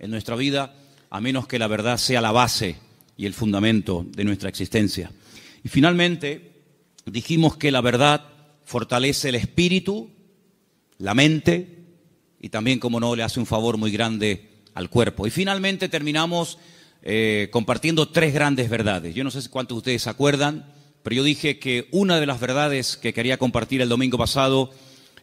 en nuestra vida a menos que la verdad sea la base y el fundamento de nuestra existencia. Y finalmente dijimos que la verdad fortalece el espíritu, la mente y también, como no, le hace un favor muy grande al cuerpo. Y finalmente terminamos compartiendo tres grandes verdades. Yo no sé cuántos de ustedes se acuerdan, pero yo dije que una de las verdades que quería compartir el domingo pasado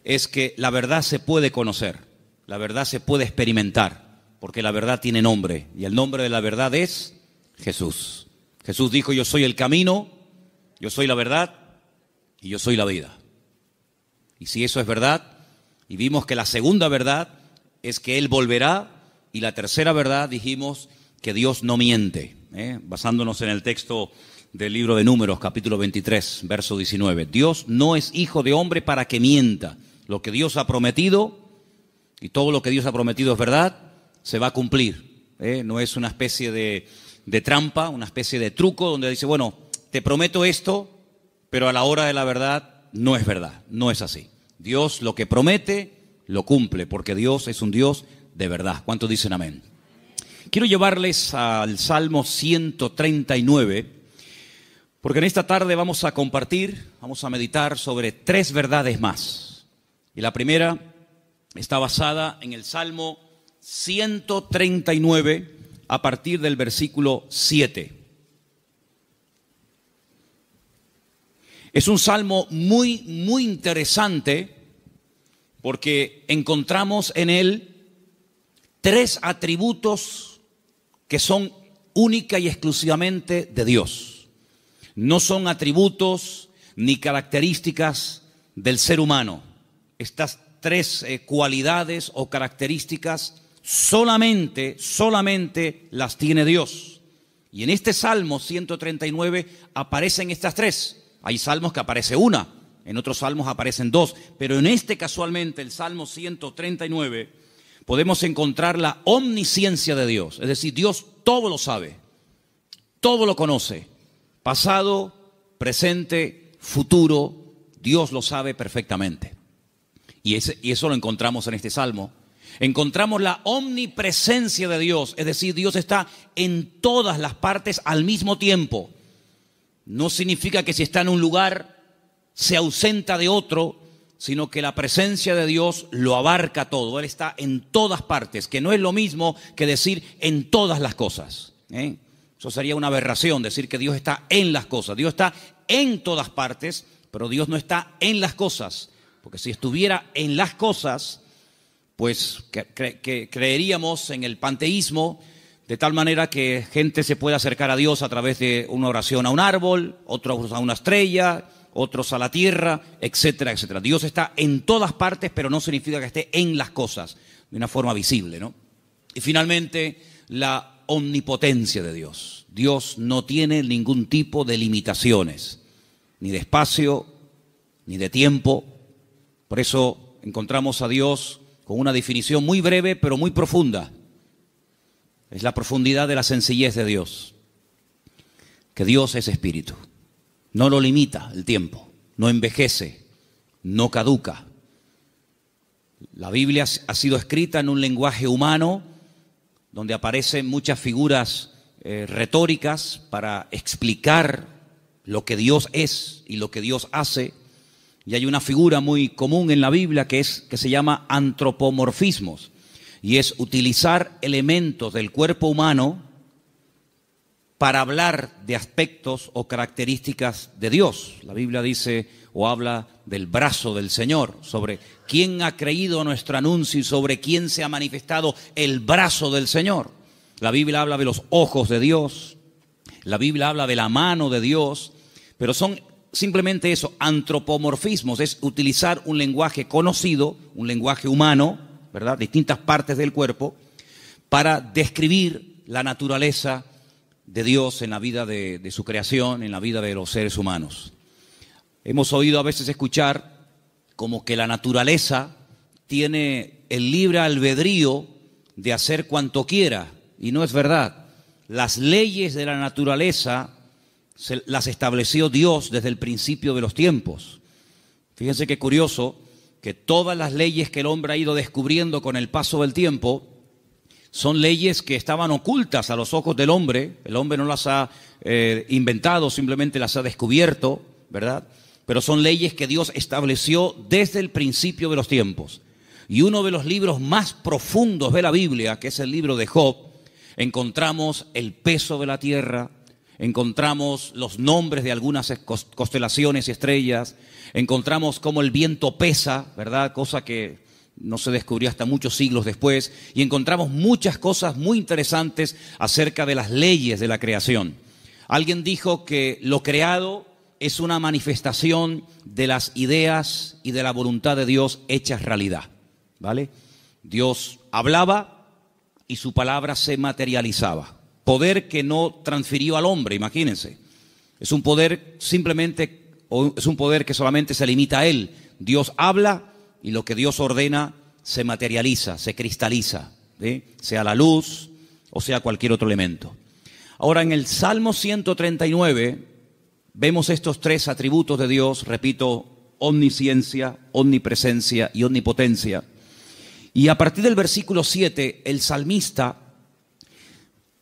es que la verdad se puede conocer, la verdad se puede experimentar, porque la verdad tiene nombre, y el nombre de la verdad es Jesús. Jesús dijo: yo soy el camino, yo soy la verdad y yo soy la vida. Y si eso es verdad, y vimos que la segunda verdad es que Él volverá, y la tercera verdad dijimos que Dios no miente, basándonos en el texto del libro de Números, capítulo 23, verso 19. Dios no es hijo de hombre para que mienta. Lo que Dios ha prometido, y todo lo que Dios ha prometido es verdad, se va a cumplir. No es una especie de trampa, una especie de truco donde dice: bueno, te prometo esto, pero a la hora de la verdad no es verdad. No es así. Dios lo que promete, lo cumple, porque Dios es un Dios de verdad. ¿Cuántos dicen amén? Quiero llevarles al Salmo 139, porque en esta tarde vamos a compartir, vamos a meditar sobre tres verdades más. Y la primera está basada en el Salmo 139, a partir del versículo 7. Es un salmo muy, muy interesante, porque encontramos en él tres atributos que son única y exclusivamente de Dios. No son atributos ni características del ser humano. Estas tres cualidades o características solamente las tiene Dios. Y en este Salmo 139 aparecen estas tres. Hay salmos que aparece una, en otros salmos aparecen dos, pero en este casualmente, el Salmo 139, podemos encontrar la omnisciencia de Dios. Es decir, Dios todo lo sabe, todo lo conoce, pasado, presente, futuro, Dios lo sabe perfectamente. Y eso lo encontramos en este salmo. Encontramos la omnipresencia de Dios, es decir, Dios está en todas las partes al mismo tiempo. No significa que si está en un lugar se ausenta de otro, sino que la presencia de Dios lo abarca todo. Él está en todas partes, que no es lo mismo que decir en todas las cosas. Eso sería una aberración, decir que Dios está en las cosas. Dios está en todas partes, pero Dios no está en las cosas. Porque si estuviera en las cosas, pues creeríamos en el panteísmo, de tal manera que gente se puede acercar a Dios a través de una oración a un árbol, otros a una estrella, otros a la tierra, etcétera, etcétera. Dios está en todas partes, pero no significa que esté en las cosas, de una forma visible, ¿no? Y finalmente, la omnipotencia de Dios. Dios no tiene ningún tipo de limitaciones, ni de espacio, ni de tiempo. Por eso encontramos a Dios con una definición muy breve, pero muy profunda. Es la profundidad de la sencillez de Dios. Que Dios es espíritu. No lo limita el tiempo, no envejece, no caduca. La Biblia ha sido escrita en un lenguaje humano donde aparecen muchas figuras retóricas para explicar lo que Dios es y lo que Dios hace. Y hay una figura muy común en la Biblia que se llama antropomorfismos, y es utilizar elementos del cuerpo humano para hablar de aspectos o características de Dios. La Biblia dice o habla del brazo del Señor, sobre quién ha creído nuestro anuncio y sobre quién se ha manifestado el brazo del Señor. La Biblia habla de los ojos de Dios, la Biblia habla de la mano de Dios, pero son simplemente eso, antropomorfismos, es utilizar un lenguaje conocido, un lenguaje humano, ¿verdad?, distintas partes del cuerpo, para describir la naturaleza de Dios en la vida de su creación, en la vida de los seres humanos. Hemos oído a veces escuchar como que la naturaleza tiene el libre albedrío de hacer cuanto quiera, y no es verdad. Las leyes de la naturaleza las estableció Dios desde el principio de los tiempos. Fíjense qué curioso que todas las leyes que el hombre ha ido descubriendo con el paso del tiempo Son leyes que estaban ocultas a los ojos del hombre. El hombre no las ha inventado, simplemente las ha descubierto, ¿verdad? Pero son leyes que Dios estableció desde el principio de los tiempos. Y uno de los libros más profundos de la Biblia, que es el libro de Job, encontramos el peso de la tierra, encontramos los nombres de algunas constelaciones y estrellas, encontramos cómo el viento pesa, ¿verdad? Cosa que no se descubrió hasta muchos siglos después, y encontramos muchas cosas muy interesantes acerca de las leyes de la creación. Alguien dijo que lo creado es una manifestación de las ideas y de la voluntad de Dios hechas realidad, ¿vale? Dios hablaba y su palabra se materializaba. Poder que no transfirió al hombre, imagínense. Es un poder simplemente, o es un poder que solamente se limita a él. Dios habla y lo que Dios ordena se materializa, se cristaliza, ¿sí? Sea la luz o sea cualquier otro elemento. Ahora, en el Salmo 139 vemos estos tres atributos de Dios, repito, omnisciencia, omnipresencia y omnipotencia. Y a partir del versículo 7, el salmista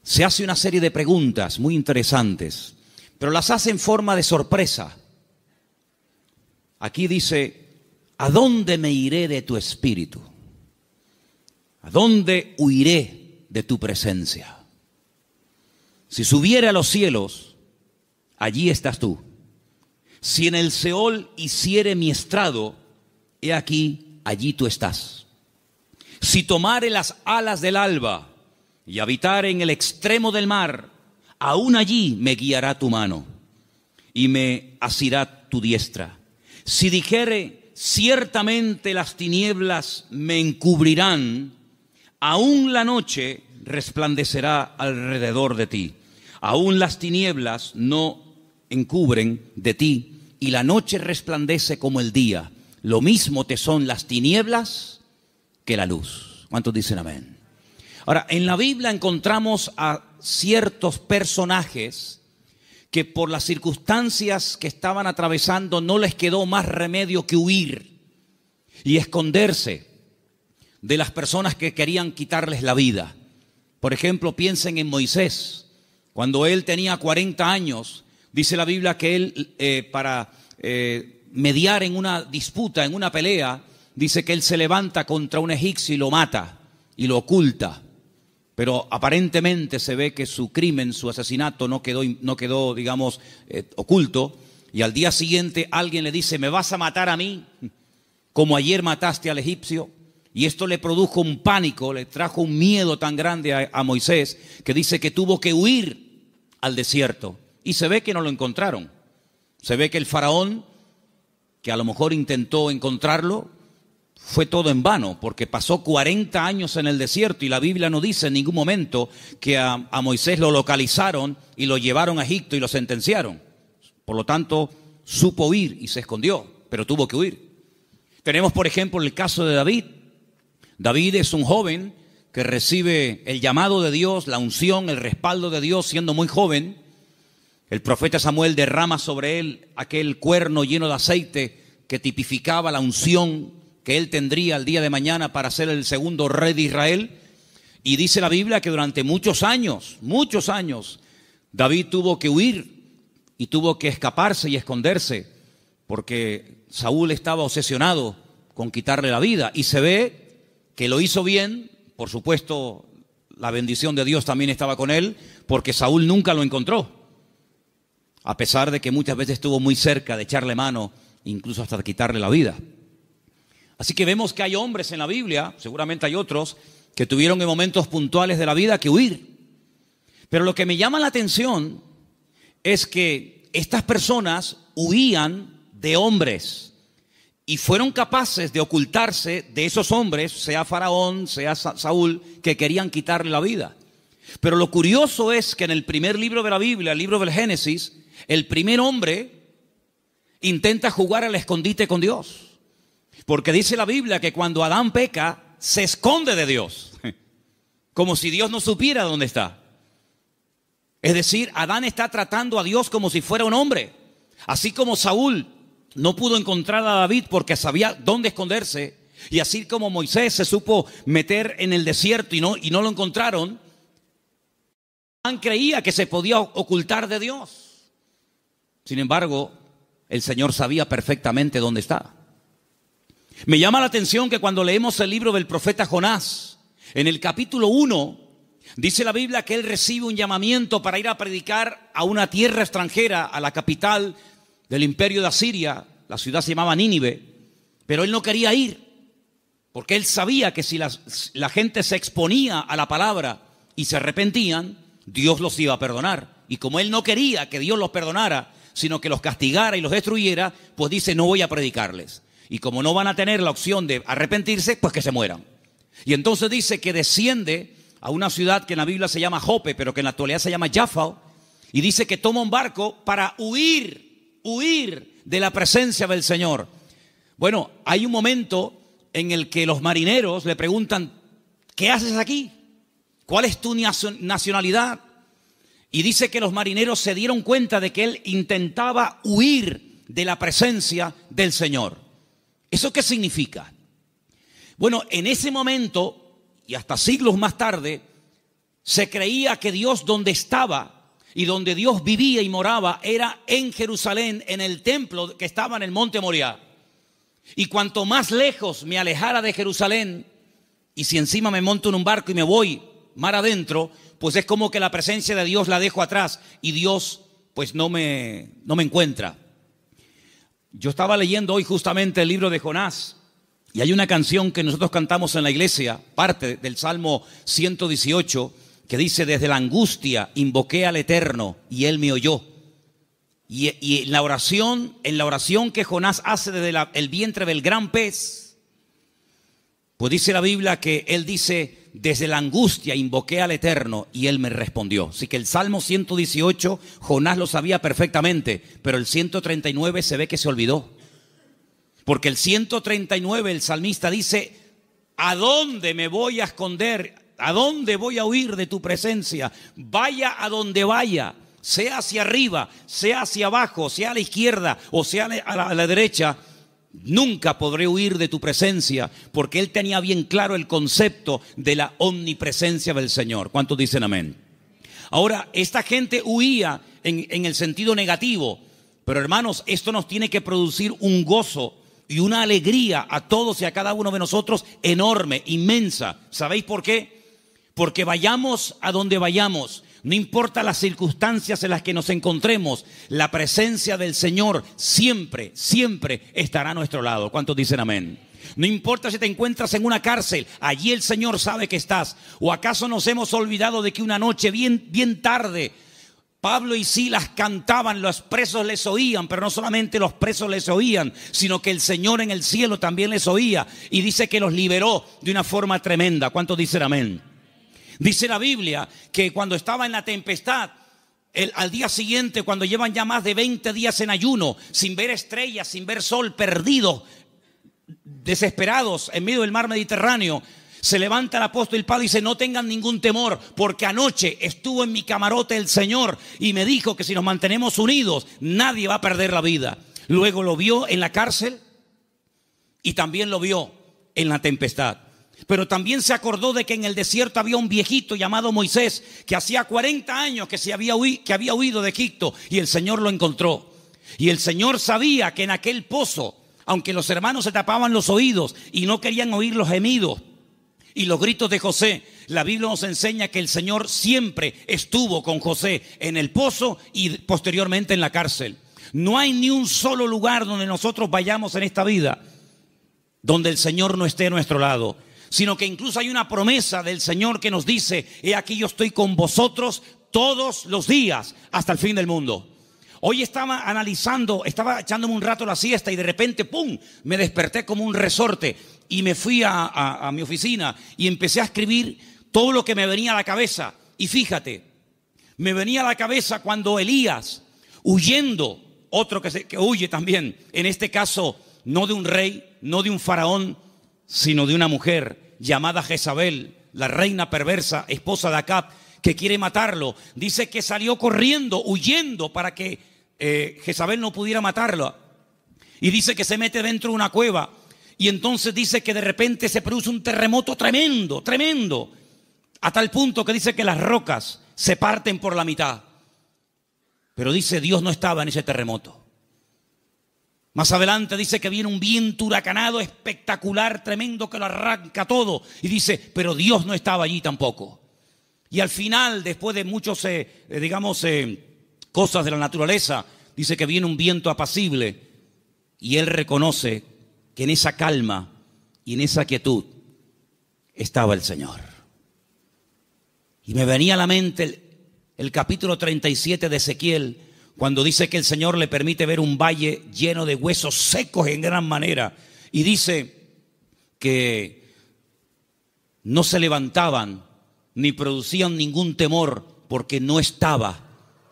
se hace una serie de preguntas muy interesantes, pero las hace en forma de sorpresa. Aquí dice: ¿a dónde me iré de tu espíritu? ¿A dónde huiré de tu presencia? Si subiere a los cielos, allí estás tú. Si en el Seol hiciere mi estrado, he aquí, allí tú estás. Si tomare las alas del alba y habitare en el extremo del mar, aún allí me guiará tu mano y me asirá tu diestra. Si dijere, ciertamente las tinieblas me encubrirán, aún la noche resplandecerá alrededor de ti. Aún las tinieblas no encubren de ti, y la noche resplandece como el día. Lo mismo te son las tinieblas que la luz. ¿Cuántos dicen amén? Ahora, en la Biblia encontramos a ciertos personajes que por las circunstancias que estaban atravesando no les quedó más remedio que huir y esconderse de las personas que querían quitarles la vida. Por ejemplo, piensen en Moisés. Cuando él tenía 40 años, dice la Biblia que él, para mediar en una disputa, en una pelea, dice que él se levanta contra un egipcio y lo mata y lo oculta. Pero aparentemente se ve que su crimen, su asesinato no quedó, digamos, oculto. Y al día siguiente alguien le dice: ¿me vas a matar a mí como ayer mataste al egipcio? Y esto le produjo un pánico, le trajo un miedo tan grande a Moisés, que dice que tuvo que huir al desierto. Y se ve que no lo encontraron. Se ve que el faraón, que a lo mejor intentó encontrarlo, fue todo en vano, porque pasó 40 años en el desierto y la Biblia no dice en ningún momento que a Moisés lo localizaron y lo llevaron a Egipto y lo sentenciaron. Por lo tanto, supo huir y se escondió, pero tuvo que huir. Tenemos, por ejemplo, el caso de David. David es un joven que recibe el llamado de Dios, la unción, el respaldo de Dios siendo muy joven. El profeta Samuel derrama sobre él aquel cuerno lleno de aceite que tipificaba la unción que él tendría el día de mañana para ser el segundo rey de Israel. Y dice la Biblia que durante muchos años, David tuvo que huir y tuvo que escaparse y esconderse, porque Saúl estaba obsesionado con quitarle la vida. Y se ve que lo hizo bien, por supuesto, la bendición de Dios también estaba con él, porque Saúl nunca lo encontró, a pesar de que muchas veces estuvo muy cerca de echarle mano, incluso hasta de quitarle la vida. Así que vemos que hay hombres en la Biblia, seguramente hay otros, que tuvieron en momentos puntuales de la vida que huir. Pero lo que me llama la atención es que estas personas huían de hombres y fueron capaces de ocultarse de esos hombres, sea Faraón, sea Saúl, que querían quitarle la vida. Pero lo curioso es que en el primer libro de la Biblia, el libro del Génesis, el primer hombre intenta jugar al escondite con Dios. Porque dice la Biblia que cuando Adán peca, se esconde de Dios, como si Dios no supiera dónde está. Es decir, Adán está tratando a Dios como si fuera un hombre. Así como Saúl no pudo encontrar a David porque sabía dónde esconderse, Y así como Moisés se supo meter en el desierto y no lo encontraron, Abraham creía que se podía ocultar de Dios. Sin embargo, el Señor sabía perfectamente dónde estaba. Me llama la atención que cuando leemos el libro del profeta Jonás, en el capítulo 1, dice la Biblia que él recibe un llamamiento para ir a predicar a una tierra extranjera, a la capital del imperio de Asiria. La ciudad se llamaba Nínive, pero él no quería ir, porque él sabía que si la gente se exponía a la palabra y se arrepentían, Dios los iba a perdonar. Y como él no quería que Dios los perdonara, sino que los castigara y los destruyera, pues dice, no voy a predicarles. Y como no van a tener la opción de arrepentirse, pues que se mueran. Y entonces dice que desciende a una ciudad que en la Biblia se llama Jope, pero que en la actualidad se llama Jaffa, y dice que toma un barco para huir de la presencia del Señor. Bueno, hay un momento en el que los marineros le preguntan, ¿qué haces aquí? ¿Cuál es tu nacionalidad? Y dice que los marineros se dieron cuenta de que él intentaba huir de la presencia del Señor. ¿Eso qué significa? Bueno, en ese momento, y hasta siglos más tarde, se creía que Dios donde estaba y donde Dios vivía y moraba era en Jerusalén, en el templo que estaba en el monte Moriah. Y cuanto más lejos me alejara de Jerusalén, y si encima me monto en un barco y me voy mar adentro, pues es como que la presencia de Dios la dejo atrás y Dios pues no me encuentra. Yo estaba leyendo hoy justamente el libro de Jonás y hay una canción que nosotros cantamos en la iglesia, parte del Salmo 118, que dice, desde la angustia invoqué al Eterno y Él me oyó. Y en la oración que Jonás hace desde el vientre del gran pez, pues dice la Biblia que él dice, desde la angustia invoqué al Eterno y Él me respondió. Así que el Salmo 118, Jonás lo sabía perfectamente, pero el 139 se ve que se olvidó. Porque el 139, el salmista dice, ¿a dónde me voy a esconder? ¿A dónde voy a huir de tu presencia? Vaya a donde vaya, sea hacia arriba, sea hacia abajo, sea a la izquierda o sea a la derecha, nunca podré huir de tu presencia, porque él tenía bien claro el concepto de la omnipresencia del Señor. ¿Cuántos dicen amén? Ahora, esta gente huía en el sentido negativo, pero hermanos, esto nos tiene que producir un gozo y una alegría a todos y a cada uno de nosotros enorme, inmensa. ¿Sabéis por qué? Porque vayamos a donde vayamos, no importa las circunstancias en las que nos encontremos, la presencia del Señor siempre, siempre estará a nuestro lado. ¿Cuántos dicen amén? No importa si te encuentras en una cárcel, allí el Señor sabe que estás. ¿O acaso nos hemos olvidado de que una noche bien tarde Pablo y Silas cantaban, los presos les oían, pero no solamente los presos les oían, sino que el Señor en el cielo también les oía y dice que los liberó de una forma tremenda? ¿Cuántos dicen amén? Dice la Biblia que cuando estaba en la tempestad, al día siguiente, cuando llevan ya más de 20 días en ayuno, sin ver estrellas, sin ver sol, perdidos, desesperados en medio del mar Mediterráneo, se levanta el apóstol Pablo y dice, no tengan ningún temor, porque anoche estuvo en mi camarote el Señor y me dijo que si nos mantenemos unidos, nadie va a perder la vida. Luego lo vio en la cárcel y también lo vio en la tempestad. Pero también se acordó de que en el desierto había un viejito llamado Moisés, que hacía 40 años que había huido de Egipto, y el Señor lo encontró. Y el Señor sabía que en aquel pozo, aunque los hermanos se tapaban los oídos y no querían oír los gemidos y los gritos de José, la Biblia nos enseña que el Señor siempre estuvo con José en el pozo y posteriormente en la cárcel. No hay ni un solo lugar donde nosotros vayamos en esta vida donde el Señor no esté a nuestro lado, sino que incluso hay una promesa del Señor que nos dice, he aquí yo estoy con vosotros todos los días hasta el fin del mundo. Hoy estaba analizando, estaba echándome un rato la siesta y de repente, ¡pum!, me desperté como un resorte y me fui a mi oficina y empecé a escribir todo lo que me venía a la cabeza. Y fíjate, me venía a la cabeza cuando Elías, huyendo, otro que huye también, en este caso no de un rey, no de un faraón, sino de una mujer llamada Jezabel, la reina perversa, esposa de Acab, que quiere matarlo. Dice que salió corriendo, huyendo para que Jezabel no pudiera matarlo. Y dice que se mete dentro de una cueva Y entonces dice que de repente se produce un terremoto tremendo, tremendo, a tal punto que dice que las rocas se parten por la mitad. Pero dice, Dios no estaba en ese terremoto. Más adelante dice que viene un viento huracanado espectacular, tremendo, que lo arranca todo. Y dice, pero Dios no estaba allí tampoco. Y al final, después de muchos, cosas de la naturaleza, dice que viene un viento apacible. Y él reconoce que en esa calma y en esa quietud estaba el Señor. Y me venía a la mente el capítulo 37 de Ezequiel, cuando dice que el Señor le permite ver un valle lleno de huesos secos en gran manera. Y dice que no se levantaban ni producían ningún temor porque no estaba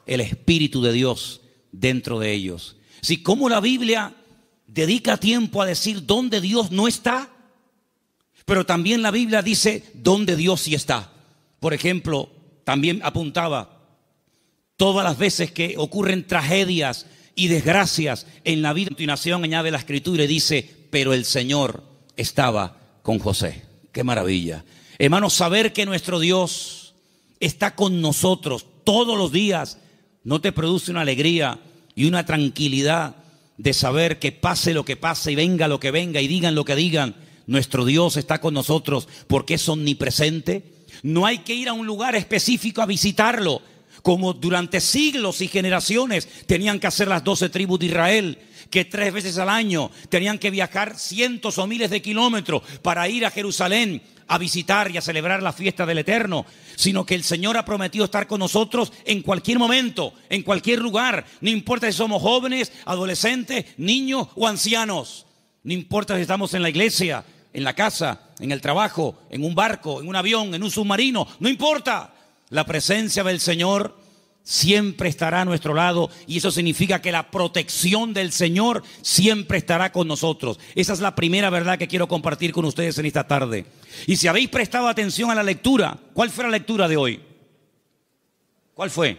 el Espíritu de Dios dentro de ellos. Si como la Biblia dedica tiempo a decir dónde Dios no está, pero también la Biblia dice dónde Dios sí está. Por ejemplo, también apuntaba todas las veces que ocurren tragedias y desgracias en la vida. A continuación añade la Escritura y dice, pero el Señor estaba con José. ¡Qué maravilla! Hermanos, saber que nuestro Dios está con nosotros todos los días, ¿no te produce una alegría y una tranquilidad de saber que pase lo que pase y venga lo que venga y digan lo que digan? Nuestro Dios está con nosotros porque es omnipresente. No hay que ir a un lugar específico a visitarlo, como durante siglos y generaciones tenían que hacer las 12 tribus de Israel, que 3 veces al año tenían que viajar cientos o miles de kilómetros para ir a Jerusalén a visitar y a celebrar la fiesta del Eterno, sino que el Señor ha prometido estar con nosotros en cualquier momento, en cualquier lugar, no importa si somos jóvenes, adolescentes, niños o ancianos, no importa si estamos en la iglesia, en la casa, en el trabajo, en un barco, en un avión, en un submarino, no importa. La presencia del Señor siempre estará a nuestro lado y eso significa que la protección del Señor siempre estará con nosotros. Esa es la primera verdad que quiero compartir con ustedes en esta tarde. Y si habéis prestado atención a la lectura, ¿cuál fue la lectura de hoy? ¿Cuál fue?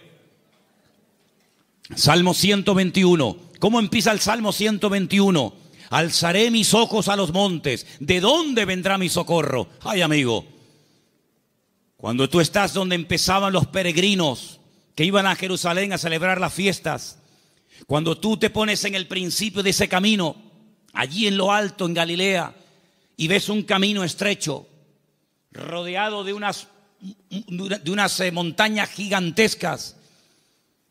Salmo 121. ¿Cómo empieza el Salmo 121? Alzaré mis ojos a los montes. ¿De dónde vendrá mi socorro? Ay, amigo, cuando tú estás donde empezaban los peregrinos que iban a Jerusalén a celebrar las fiestas, cuando tú te pones en el principio de ese camino, allí en lo alto, en Galilea, y ves un camino estrecho, rodeado de unas montañas gigantescas,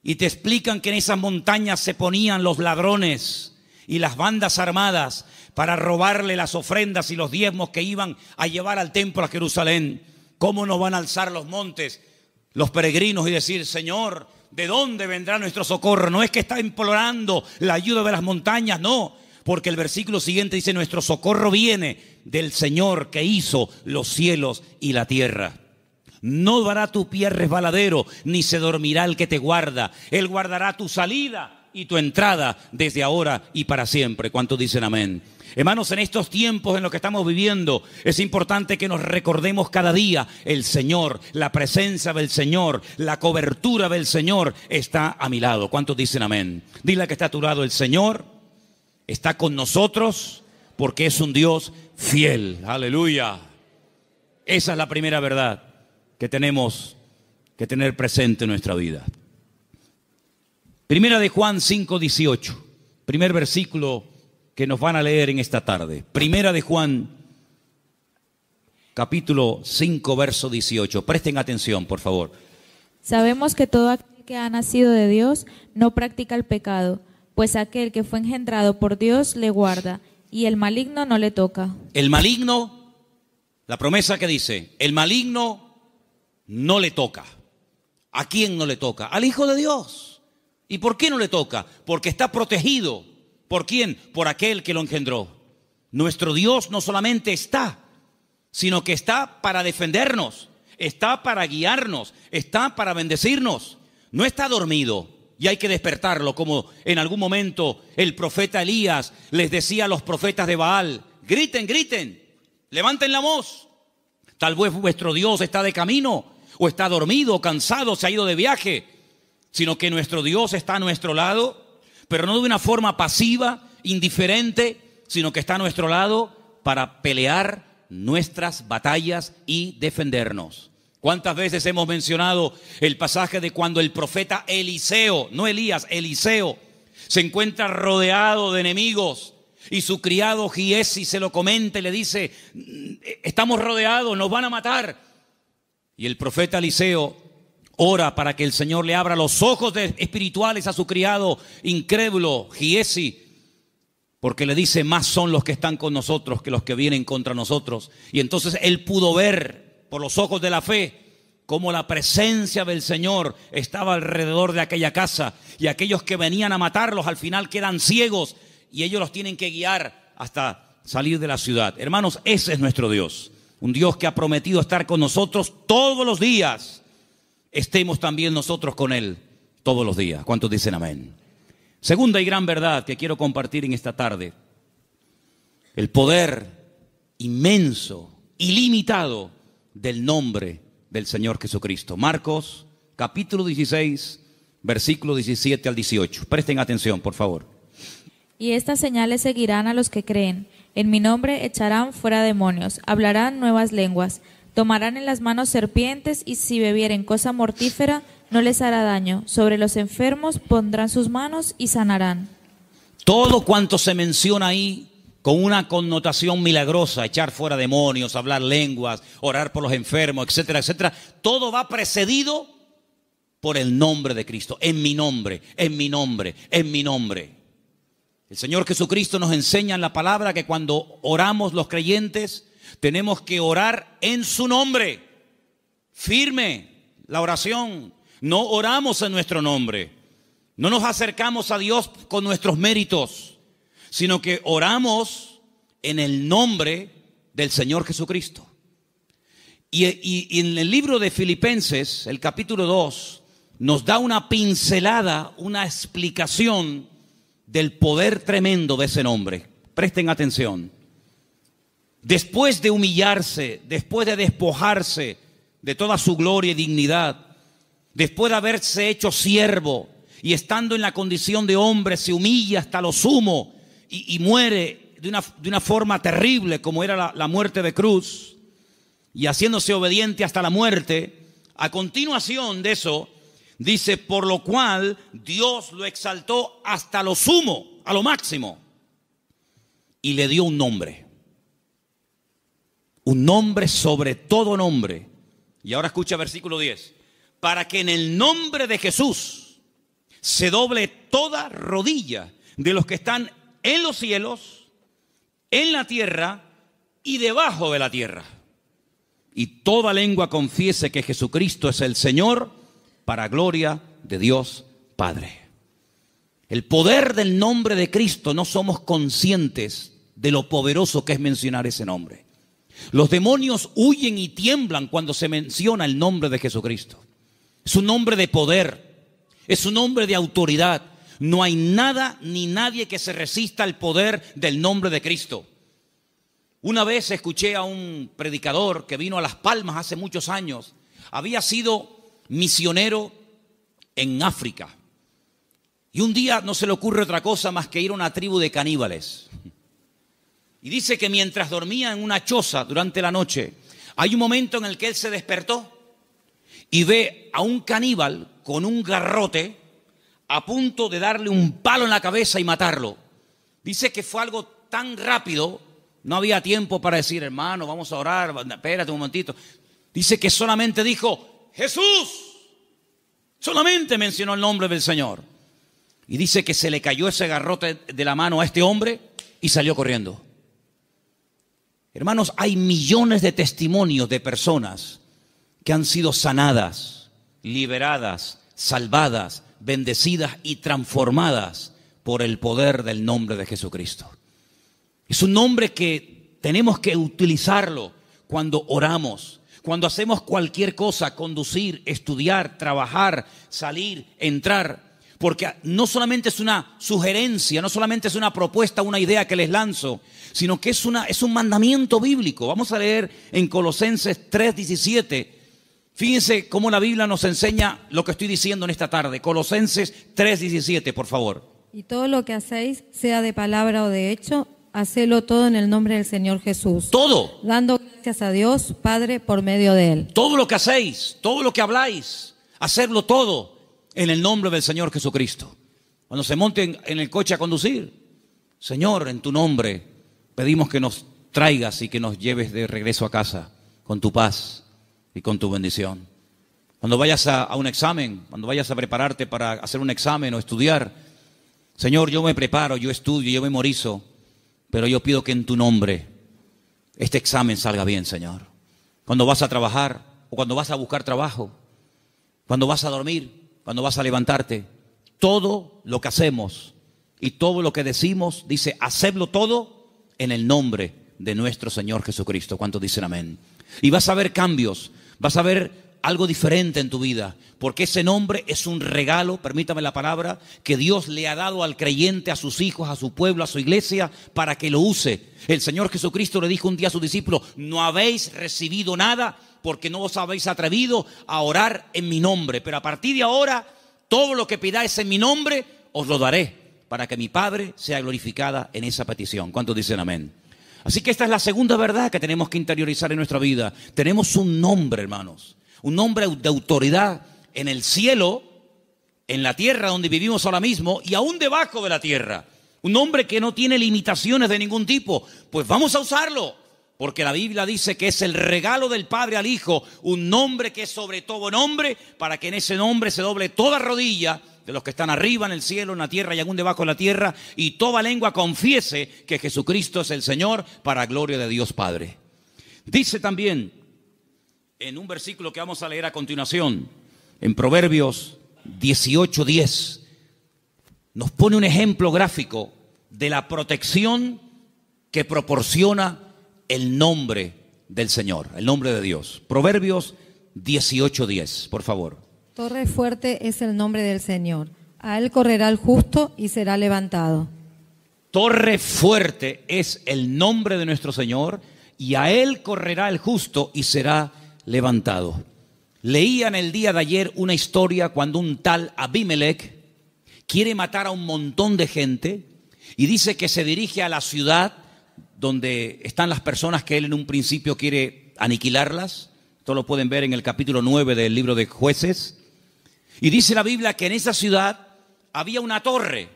y te explican que en esas montañas se ponían los ladrones y las bandas armadas para robarle las ofrendas y los diezmos que iban a llevar al templo a Jerusalén. ¿Cómo nos van a alzar los montes los peregrinos y decir, Señor, ¿de dónde vendrá nuestro socorro? No es que está implorando la ayuda de las montañas, no, porque el versículo siguiente dice, nuestro socorro viene del Señor que hizo los cielos y la tierra. No dará tu pie resbaladero, ni se dormirá el que te guarda. Él guardará tu salida y tu entrada desde ahora y para siempre. ¿Cuántos dicen amén? Hermanos, en estos tiempos en los que estamos viviendo, es importante que nos recordemos cada día, el Señor, la presencia del Señor, la cobertura del Señor está a mi lado. ¿Cuántos dicen amén? Dile que está a tu lado, el Señor está con nosotros porque es un Dios fiel. Aleluya. Esa es la primera verdad que tenemos que tener presente en nuestra vida. Primera de Juan 5:18, primer versículo que nos van a leer en esta tarde. Primera de Juan, capítulo 5, verso 18. Presten atención, por favor. Sabemos que todo aquel que ha nacido de Dios no practica el pecado, pues aquel que fue engendrado por Dios le guarda, y el maligno no le toca. El maligno, la promesa que dice, el maligno no le toca. ¿A quién no le toca? Al Hijo de Dios. ¿Y por qué no le toca? Porque está protegido. ¿Por quién? Por aquel que lo engendró. Nuestro Dios no solamente está, sino que está para defendernos, está para guiarnos, está para bendecirnos. No está dormido y hay que despertarlo, como en algún momento el profeta Elías les decía a los profetas de Baal, griten, griten, levanten la voz. Tal vez vuestro Dios está de camino, o está dormido, o cansado, se ha ido de viaje, sino que nuestro Dios está a nuestro lado, pero no de una forma pasiva, indiferente, sino que está a nuestro lado para pelear nuestras batallas y defendernos. ¿Cuántas veces hemos mencionado el pasaje de cuando el profeta Eliseo, no Elías, Eliseo, se encuentra rodeado de enemigos y su criado Giesi se lo comenta y le dice: estamos rodeados, nos van a matar? Y el profeta Eliseo ora para que el Señor le abra los ojos espirituales a su criado incrédulo Giesi, porque le dice: más son los que están con nosotros que los que vienen contra nosotros. Y entonces él pudo ver por los ojos de la fe cómo la presencia del Señor estaba alrededor de aquella casa, y aquellos que venían a matarlos al final quedan ciegos y ellos los tienen que guiar hasta salir de la ciudad. Hermanos, ese es nuestro Dios, un Dios que ha prometido estar con nosotros todos los días. Estemos también nosotros con Él todos los días. ¿Cuántos dicen amén? Segunda y gran verdad que quiero compartir en esta tarde: el poder inmenso, ilimitado del nombre del Señor Jesucristo. Marcos capítulo 16, versículo 17 al 18. Presten atención, por favor. Y estas señales seguirán a los que creen. En mi nombre echarán fuera demonios, hablarán nuevas lenguas, tomarán en las manos serpientes, y si bebieren cosa mortífera no les hará daño. Sobre los enfermos pondrán sus manos y sanarán. Todo cuanto se menciona ahí con una connotación milagrosa, echar fuera demonios, hablar lenguas, orar por los enfermos, etcétera, etcétera, todo va precedido por el nombre de Cristo. En mi nombre, en mi nombre, en mi nombre. El Señor Jesucristo nos enseña en la palabra que cuando oramos los creyentes tenemos que orar en su nombre. Firme la oración. No oramos en nuestro nombre. No nos acercamos a Dios con nuestros méritos, sino que oramos en el nombre del Señor Jesucristo. Y en el libro de Filipenses, el capítulo 2, nos da una pincelada, una explicación del poder tremendo de ese nombre. Presten atención. Después de humillarse, después de despojarse de toda su gloria y dignidad, después de haberse hecho siervo y estando en la condición de hombre, se humilla hasta lo sumo y muere de una forma terrible, como era la muerte de cruz, y haciéndose obediente hasta la muerte. A continuación de eso dice: por lo cual Dios lo exaltó hasta lo sumo, a lo máximo, y le dio un nombre sobre todo nombre. Y ahora escucha versículo 10: para que en el nombre de Jesús se doble toda rodilla de los que están en los cielos, en la tierra y debajo de la tierra, y toda lengua confiese que Jesucristo es el Señor, para gloria de Dios Padre. El poder del nombre de Cristo, no somos conscientes de lo poderoso que es mencionar ese nombre. Los demonios huyen y tiemblan cuando se menciona el nombre de Jesucristo. Es un nombre de poder, es un nombre de autoridad. No hay nada ni nadie que se resista al poder del nombre de Cristo. Una vez escuché a un predicador que vino a Las Palmas hace muchos años. Había sido misionero en África. Y un día no se le ocurre otra cosa más que ir a una tribu de caníbales. Y dice que mientras dormía en una choza durante la noche, hay un momento en el que él se despertó y ve a un caníbal con un garrote a punto de darle un palo en la cabeza y matarlo. Dice que fue algo tan rápido, no había tiempo para decir: hermano, vamos a orar, espérate un momentito. Dice que solamente dijo: Jesús. Solamente mencionó el nombre del Señor. Y dice que se le cayó ese garrote de la mano a este hombre y salió corriendo. Hermanos, hay millones de testimonios de personas que han sido sanadas, liberadas, salvadas, bendecidas y transformadas por el poder del nombre de Jesucristo. Es un nombre que tenemos que utilizarlo cuando oramos, cuando hacemos cualquier cosa: conducir, estudiar, trabajar, salir, entrar. Porque no solamente es una sugerencia, no solamente es una propuesta, una idea que les lanzo, sino que es un mandamiento bíblico. Vamos a leer en Colosenses 3:17. Fíjense cómo la Biblia nos enseña lo que estoy diciendo en esta tarde. Colosenses 3:17, por favor. Y todo lo que hacéis, sea de palabra o de hecho, hacelo todo en el nombre del Señor Jesús. Todo. Dando gracias a Dios, Padre, por medio de Él. Todo lo que hacéis, todo lo que habláis, hacerlo todo en el nombre del Señor Jesucristo. Cuando se monten en el coche a conducir, Señor, en tu nombre pedimos que nos traigas y que nos lleves de regreso a casa con tu paz y con tu bendición. Cuando vayas a un examen, cuando vayas a prepararte para hacer un examen o estudiar, Señor, yo me preparo, yo estudio, yo memorizo, pero yo pido que en tu nombre este examen salga bien, Señor. Cuando vas a trabajar o cuando vas a buscar trabajo, cuando vas a dormir, cuando vas a levantarte, todo lo que hacemos y todo lo que decimos, dice, hacedlo todo en el nombre de nuestro Señor Jesucristo. ¿Cuántos dicen amén? Y vas a ver cambios, vas a ver algo diferente en tu vida, porque ese nombre es un regalo, permítame la palabra, que Dios le ha dado al creyente, a sus hijos, a su pueblo, a su iglesia, para que lo use. El Señor Jesucristo le dijo un día a sus discípulos, no habéis recibido nada porque no os habéis atrevido a orar en mi nombre, pero a partir de ahora, todo lo que pidáis en mi nombre, os lo daré, para que mi Padre sea glorificada en esa petición. ¿Cuántos dicen amén? Así que esta es la segunda verdad que tenemos que interiorizar en nuestra vida. Tenemos un nombre, hermanos. Un nombre de autoridad en el cielo, en la tierra donde vivimos ahora mismo y aún debajo de la tierra. Un nombre que no tiene limitaciones de ningún tipo. Pues vamos a usarlo, porque la Biblia dice que es el regalo del Padre al Hijo, un nombre que es sobre todo nombre, para que en ese nombre se doble toda rodilla de los que están arriba en el cielo, en la tierra y aún debajo de la tierra, y toda lengua confiese que Jesucristo es el Señor, para gloria de Dios Padre. Dice también en un versículo que vamos a leer a continuación, en Proverbios 18:10, nos pone un ejemplo gráfico de la protección que proporciona el nombre del Señor, el nombre de Dios. Proverbios 18:10, por favor. Torre fuerte es el nombre del Señor. A Él correrá el justo y será levantado. Torre fuerte es el nombre de nuestro Señor, y a Él correrá el justo y será levantado. Leía en el día de ayer una historia cuando un tal Abimelech quiere matar a un montón de gente y dice que se dirige a la ciudad donde están las personas que él en un principio quiere aniquilarlas. Esto lo pueden ver en el capítulo 9 del libro de Jueces. Y dice la Biblia que en esa ciudad había una torre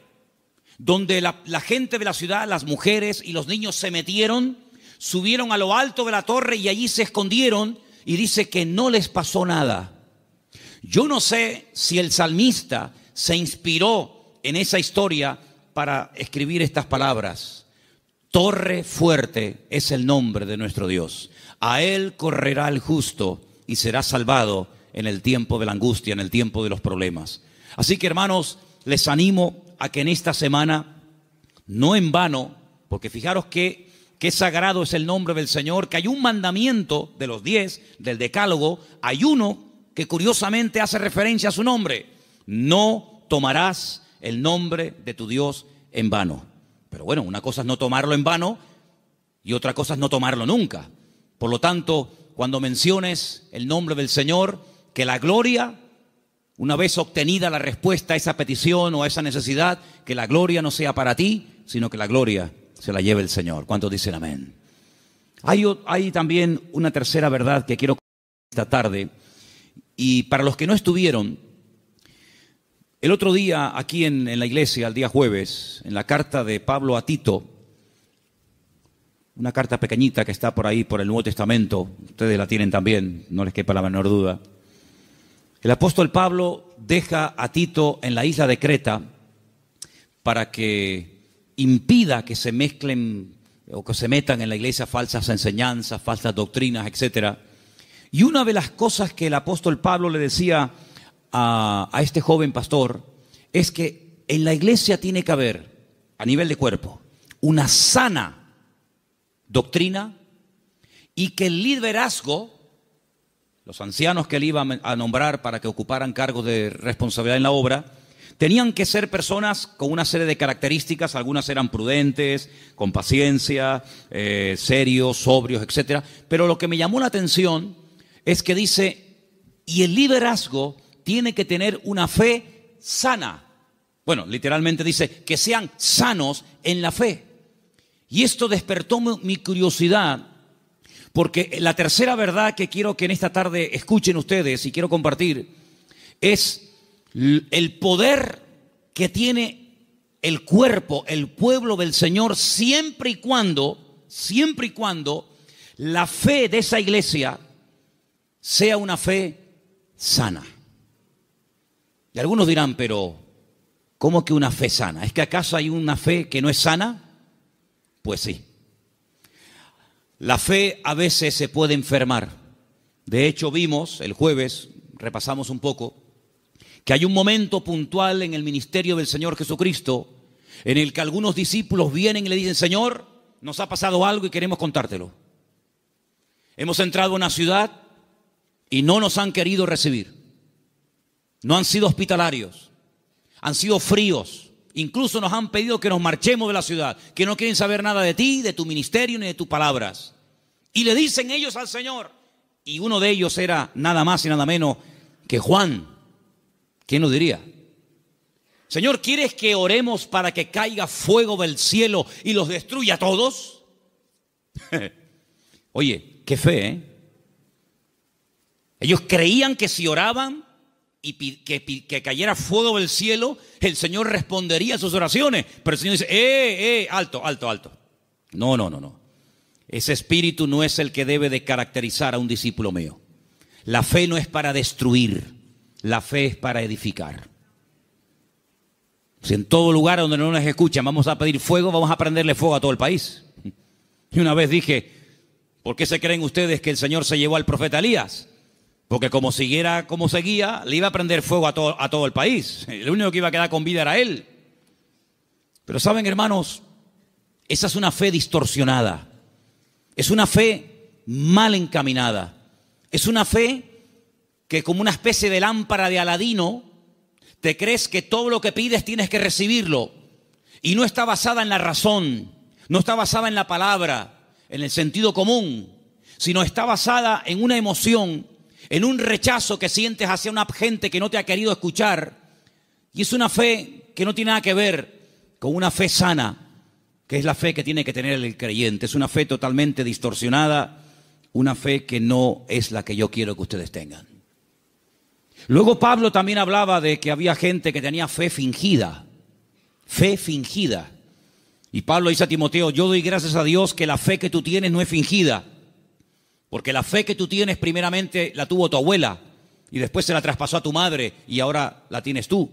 donde la gente de la ciudad, las mujeres y los niños se metieron, subieron a lo alto de la torre y allí se escondieron. Y dice que no les pasó nada. Yo no sé si el salmista se inspiró en esa historia para escribir estas palabras. Torre fuerte es el nombre de nuestro Dios. A Él correrá el justo y será salvado en el tiempo de la angustia, en el tiempo de los problemas. Así que, hermanos, les animo a que en esta semana, no en vano, porque fijaros que sagrado es el nombre del Señor, que hay un mandamiento de los 10, del decálogo, hay uno que curiosamente hace referencia a su nombre. No tomarás el nombre de tu Dios en vano. Pero bueno, una cosa es no tomarlo en vano y otra cosa es no tomarlo nunca. Por lo tanto, cuando menciones el nombre del Señor, que la gloria, una vez obtenida la respuesta a esa petición o a esa necesidad, que la gloria no sea para ti, sino que la gloria se la lleve el Señor. ¿Cuántos dicen amén? Hay también una tercera verdad que quiero compartir esta tarde. Y para los que no estuvieron, el otro día aquí en la iglesia, el día jueves, en la carta de Pablo a Tito, una carta pequeñita que está por ahí, por el Nuevo Testamento, ustedes la tienen también, no les quepa la menor duda. El apóstol Pablo deja a Tito en la isla de Creta para que impida que se mezclen o que se metan en la iglesia falsas enseñanzas, falsas doctrinas, etcétera. Y una de las cosas que el apóstol Pablo le decía a este joven pastor es que en la iglesia tiene que haber, a nivel de cuerpo, una sana doctrina y que el liderazgo, los ancianos que él iba a nombrar para que ocuparan cargos de responsabilidad en la obra, tenían que ser personas con una serie de características. Algunas eran prudentes, con paciencia, serios, sobrios, etcétera. Pero lo que me llamó la atención es que dice, y el liderazgo tiene que tener una fe sana. Bueno, literalmente dice que sean sanos en la fe. Y esto despertó mi curiosidad, porque la tercera verdad que quiero que en esta tarde escuchen ustedes y quiero compartir es el poder que tiene el cuerpo, el pueblo del Señor, siempre y cuando la fe de esa iglesia sea una fe sana. Y algunos dirán, pero ¿cómo que una fe sana? ¿Es que acaso hay una fe que no es sana? Pues sí. La fe a veces se puede enfermar. De hecho, vimos el jueves, repasamos un poco, que hay un momento puntual en el ministerio del Señor Jesucristo en el que algunos discípulos vienen y le dicen, Señor, nos ha pasado algo y queremos contártelo. Hemos entrado a una ciudad y no nos han querido recibir. No han sido hospitalarios, han sido fríos. Incluso nos han pedido que nos marchemos de la ciudad, que no quieren saber nada de ti, de tu ministerio, ni de tus palabras. Y le dicen ellos al Señor, y uno de ellos era nada más y nada menos que Juan. ¿Quién lo diría? Señor, ¿quieres que oremos para que caiga fuego del cielo y los destruya a todos? Oye, qué fe, ¿eh? Ellos creían que si oraban y que cayera fuego del cielo, el Señor respondería a sus oraciones. Pero el Señor dice, alto. No. Ese espíritu no es el que debe de caracterizar a un discípulo mío. La fe no es para destruir, la fe es para edificar. Si en todo lugar donde no nos escuchan vamos a pedir fuego, vamos a prenderle fuego a todo el país. Y una vez dije, ¿por qué se creen ustedes que el Señor se llevó al profeta Elías? Porque como siguiera como seguía, le iba a prender fuego a todo el país. El único que iba a quedar con vida era él. Pero saben, hermanos, esa es una fe distorsionada. Es una fe mal encaminada. Es una fe que, como una especie de lámpara de Aladino, te crees que todo lo que pides tienes que recibirlo. Y no está basada en la razón, no está basada en la palabra, en el sentido común, sino está basada en una emoción, en un rechazo que sientes hacia una gente que no te ha querido escuchar. Y es una fe que no tiene nada que ver con una fe sana, que es la fe que tiene que tener el creyente. Es una fe totalmente distorsionada, una fe que no es la que yo quiero que ustedes tengan. Luego Pablo también hablaba de que había gente que tenía fe fingida. Fe fingida. Y Pablo dice a Timoteo, yo doy gracias a Dios que la fe que tú tienes no es fingida. Porque la fe que tú tienes primeramente la tuvo tu abuela y después se la traspasó a tu madre y ahora la tienes tú.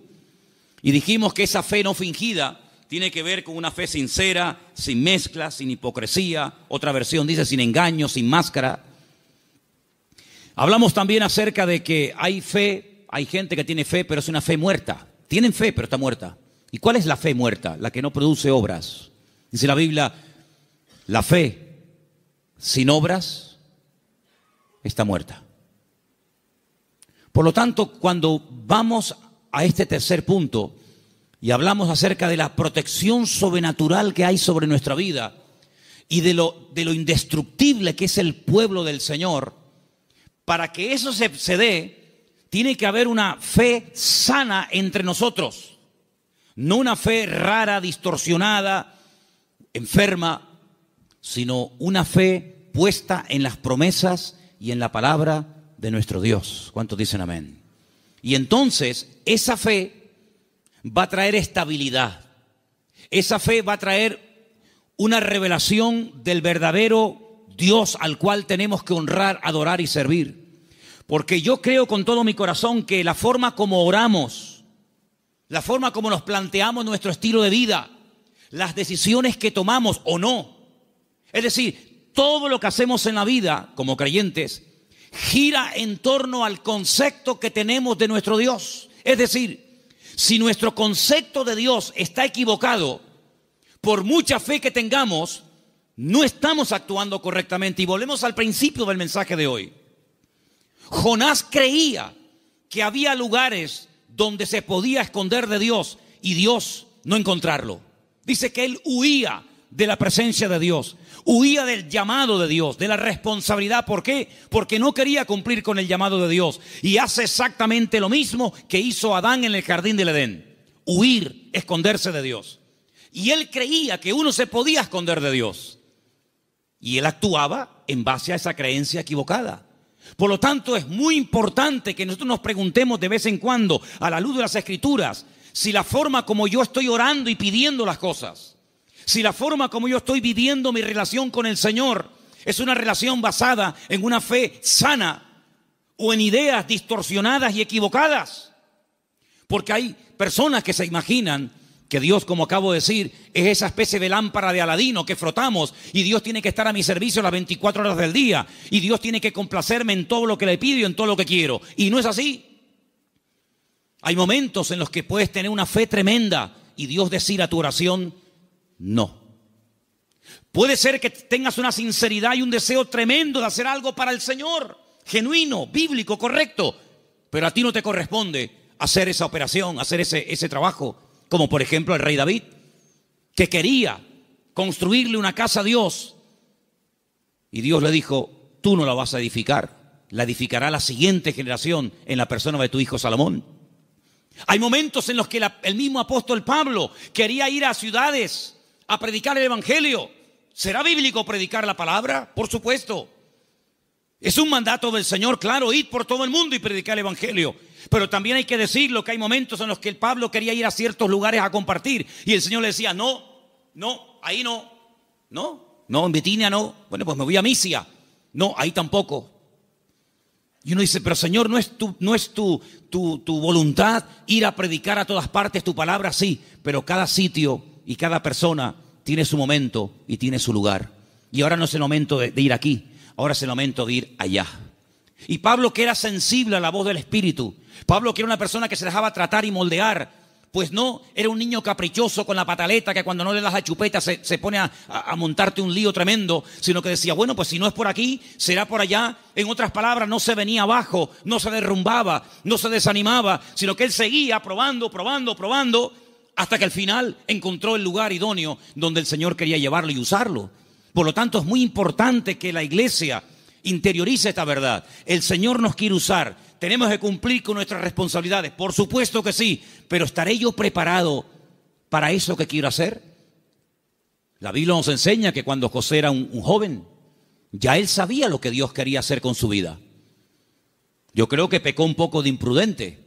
Y dijimos que esa fe no fingida tiene que ver con una fe sincera, sin mezcla, sin hipocresía. Otra versión dice sin engaño, sin máscara. Hablamos también acerca de que hay fe, hay gente que tiene fe, pero es una fe muerta. Tienen fe, pero está muerta. ¿Y cuál es la fe muerta? La que no produce obras. Dice la Biblia, la fe sin obras está muerta. Por lo tanto, cuando vamos a este tercer punto y hablamos acerca de la protección sobrenatural que hay sobre nuestra vida y de lo indestructible que es el pueblo del Señor, para que eso se dé, tiene que haber una fe sana entre nosotros. No una fe rara, distorsionada, enferma, sino una fe puesta en las promesas y en la palabra de nuestro Dios. ¿Cuántos dicen amén? Y entonces esa fe va a traer estabilidad. Esa fe va a traer una revelación del verdadero Dios al cual tenemos que honrar, adorar y servir. Porque yo creo con todo mi corazón que la forma como oramos, la forma como nos planteamos nuestro estilo de vida, las decisiones que tomamos o no, es decir, todo lo que hacemos en la vida como creyentes gira en torno al concepto que tenemos de nuestro Dios. Es decir, si nuestro concepto de Dios está equivocado, por mucha fe que tengamos, no estamos actuando correctamente. Y volvemos al principio del mensaje de hoy. Jonás creía que había lugares donde se podía esconder de Dios y Dios no encontrarlo. Dice que él huía de la presencia de Dios, huía del llamado de Dios, de la responsabilidad. ¿Por qué? Porque no quería cumplir con el llamado de Dios. Y hace exactamente lo mismo que hizo Adán en el jardín del Edén. Huir, esconderse de Dios. Y él creía que uno se podía esconder de Dios. Y él actuaba en base a esa creencia equivocada. Por lo tanto, es muy importante que nosotros nos preguntemos de vez en cuando, a la luz de las Escrituras, si la forma como yo estoy orando y pidiendo las cosas, si la forma como yo estoy viviendo mi relación con el Señor es una relación basada en una fe sana o en ideas distorsionadas y equivocadas. Porque hay personas que se imaginan que Dios, como acabo de decir, es esa especie de lámpara de Aladino que frotamos y Dios tiene que estar a mi servicio las 24 horas del día y Dios tiene que complacerme en todo lo que le pido y en todo lo que quiero. Y no es así. Hay momentos en los que puedes tener una fe tremenda y Dios decir a tu oración, no. Puede ser que tengas una sinceridad y un deseo tremendo de hacer algo para el Señor, genuino, bíblico, correcto, pero a ti no te corresponde hacer esa operación, hacer ese trabajo. Como por ejemplo el rey David, que quería construirle una casa a Dios. Y Dios le dijo, tú no la vas a edificar, la edificará la siguiente generación en la persona de tu hijo Salomón. Hay momentos en los que el mismo apóstol Pablo quería ir a ciudades a predicar el evangelio. ¿Será bíblico predicar la palabra? Por supuesto. Es un mandato del Señor, claro, ir por todo el mundo y predicar el evangelio. Pero también hay que decirlo que hay momentos en los que el Pablo quería ir a ciertos lugares a compartir y el Señor le decía, no, ahí no, en Bitinia no, bueno, pues me voy a Misia, no, ahí tampoco. Y uno dice, pero Señor, ¿no es tu voluntad ir a predicar a todas partes tu palabra? Sí, pero cada sitio y cada persona tiene su momento y tiene su lugar. Y ahora no es el momento de ir aquí, ahora es el momento de ir allá. Y Pablo, que era sensible a la voz del Espíritu, Pablo, que era una persona que se dejaba tratar y moldear, pues no era un niño caprichoso con la pataleta que cuando no le das la chupeta se pone a montarte un lío tremendo, sino que decía, bueno, pues si no es por aquí, será por allá. En otras palabras, no se venía abajo, no se derrumbaba, no se desanimaba, sino que él seguía probando, hasta que al final encontró el lugar idóneo donde el Señor quería llevarlo y usarlo. Por lo tanto, es muy importante que la iglesia interiorice esta verdad. El Señor nos quiere usar. Tenemos que cumplir con nuestras responsabilidades. Por supuesto que sí. Pero ¿estaré yo preparado para eso que quiero hacer? La Biblia nos enseña que cuando José era un joven, ya él sabía lo que Dios quería hacer con su vida. Yo creo que pecó un poco de imprudente.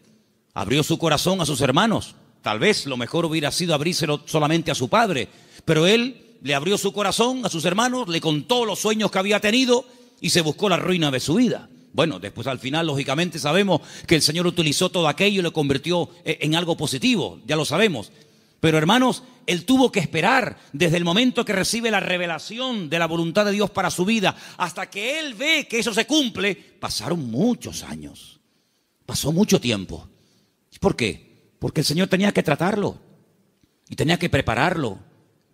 Abrió su corazón a sus hermanos. Tal vez lo mejor hubiera sido abrírselo solamente a su padre. Pero él le abrió su corazón a sus hermanos, le contó los sueños que había tenido y se buscó la ruina de su vida. Bueno, después al final, lógicamente, sabemos que el Señor utilizó todo aquello y lo convirtió en algo positivo, ya lo sabemos. Pero hermanos, él tuvo que esperar desde el momento que recibe la revelación de la voluntad de Dios para su vida, hasta que él ve que eso se cumple, pasaron muchos años, pasó mucho tiempo. ¿Por qué? Porque el Señor tenía que tratarlo, y tenía que prepararlo,